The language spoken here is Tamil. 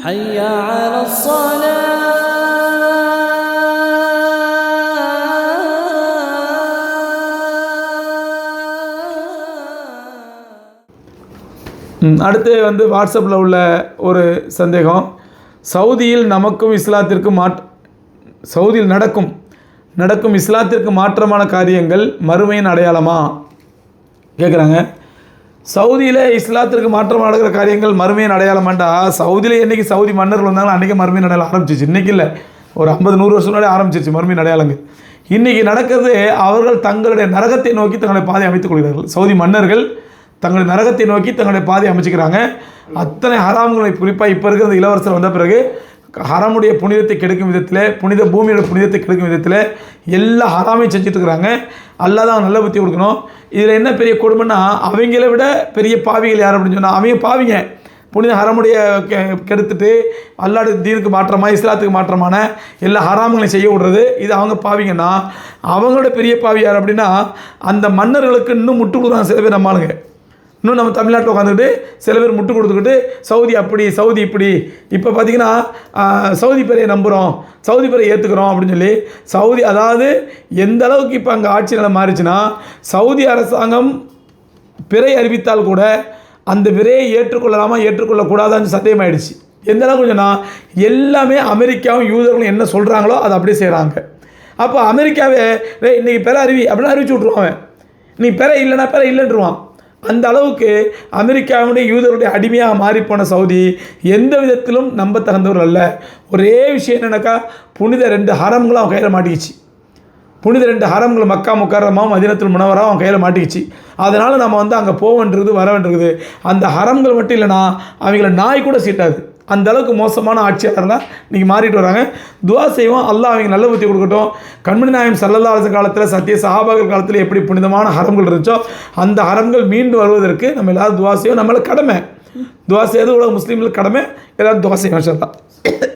حي على الصلاة. அடுத்து வாட்ஸ்அப்பில் உள்ள ஒரு சந்தேகம், சவுதியில் நமக்கும் இஸ்லாத்திற்கும் சவுதியில் நடக்கும் இஸ்லாத்திற்கு மாற்றமான காரியங்கள் மறுமையின் அடையாளமா கேட்குறாங்க. சவுதியில் இஸ்லாத்திற்கு மாற்றமாக நடக்கிற காரியங்கள் மறுமையின் அடையாளமாண்டா, சவுதியில் என்றைக்கு சவுதி மன்னர்கள் வந்தாலும் அன்றைக்கி மறுமையின் அடையாளம் ஆரம்பிச்சிச்சு. இன்றைக்கி இல்லை, ஒரு 50-100 வருஷம் முன்னாடி ஆரம்பிச்சிருச்சு மறுமையின் அடையாளங்கள். இன்றைக்கி நடக்கிறது, அவர்கள் தங்களுடைய நரகத்தை நோக்கி தங்களுடைய பாதை அமைத்துக் கொள்கிறார்கள். சவுதி மன்னர்கள் தங்களுடைய நரகத்தை நோக்கி தங்களுடைய பாதை அமைச்சிக்கிறாங்க. அத்தனை ஹராம்களை, குறிப்பாக இப்போ இருக்கிற இளவரசர் வந்த பிறகு ஹராமுடைய புனிதத்தை கெடுக்கும் விதத்தில், புனித பூமியோட புனிதத்தை கெடுக்கும் விதத்தில் எல்லா ஹராமையும் செஞ்சுட்டு இருக்கிறாங்க. அல்லாஹ் தான் நல்ல புத்தி கொடுக்கணும். இதில் என்ன பெரிய கொடுமைன்னா, அவங்கள விட பெரிய பாவிகள் யார் அப்படின்னு சொன்னால், அவங்க பாவிங்க புனித ஹராமுடைய கெடுத்துட்டு அல்லாஹ் தீனுக்கு மாற்றமாக, இஸ்லாத்துக்கு மாற்றமான எல்லா ஹராம்களையும் செய்ய விடுறது, இது அவங்க பாவிங்கன்னா, அவங்களோட பெரிய பாவி யார் அப்படின்னா, அந்த மன்னர்களுக்கு இன்னும் முட்டு கொடுக்குறாங்க சில பேர். நம்மளுங்க இன்னும் நம்ம தமிழ்நாட்டில் உட்காந்துக்கிட்டு சில பேர் முட்டு கொடுத்துக்கிட்டு சவுதி அப்படி சவுதி இப்படி, இப்போ பார்த்திங்கன்னா சவுதி பேரையை நம்புகிறோம், சவுதி பேரை ஏற்றுக்கிறோம் அப்படின்னு சொல்லி சவுதி, அதாவது எந்த அளவுக்கு இப்போ அங்கே ஆட்சி நிலை மாறிச்சுன்னா, சவுதி அரசாங்கம் பிறை அறிவித்தால் கூட அந்த விரையை ஏற்றுக்கொள்ளலாமா ஏற்றுக்கொள்ளக்கூடாதான்னு சந்தேகமாயிடுச்சு. எந்த அளவுக்கு சொன்னால், எல்லாமே அமெரிக்காவும் யூதர்களும் என்ன சொல்கிறாங்களோ அதை அப்படியே செய்கிறாங்க. அப்போ அமெரிக்காவே இன்றைக்கி பிறை அப்படின்னு அறிவிச்சு விட்ருவான். நீ பிறை இல்லைன்னா பிறை இல்லைன்றுவான். அந்த அளவுக்கு அமெரிக்காவுடைய யூதருடைய அடிமையாக மாறிப்போன சவுதி எந்த விதத்திலும் நம்ப தகுந்தவர் அல்ல. ஒரே விஷயம் என்னன்னாக்கா, புனித 2 ஹரம்களும் அவன் கையில் மாட்டிக்கிச்சு. புனித 2 ஹரம்கள் மக்கா முக்கர்ரமாவும் மதீனத்துல் முனவராவும் அவன் கையில் மாட்டிக்கிச்சு. அதனால் நம்ம அங்கே போவேன்றது வரவேன்றது. அந்த ஹரம்கள் மட்டும் இல்லைனா அவங்கள நாய் கூட சீட்டாது. அந்த அளவுக்கு மோசமான ஆட்சியாளர்லாம் இன்றைக்கி மாறிட்டு வராங்க. துவா செய்வோம், அல்லாஹ் அவங்க நல்ல புத்தி கொடுக்கட்டும். கண்மணி நாயகம் ஸல்லல்லாஹு அலைஹி வஸல்லம் காலத்தில், சத்திய சஹாபாக்கள் காலத்தில் எப்படி புனிதமான ஹரம்கள் இருந்துச்சோ அந்த ஹரம்கள் மீண்டு வருவதற்கு நம்ம எல்லோரும் துவா செய்வோம். நம்மளுக்கு கடமை துவா செய்வது உலக முஸ்லீம்களுக்கு கடமை. எல்லோரும் துவா செய்வோம் இன்ஷா அல்லாஹ்.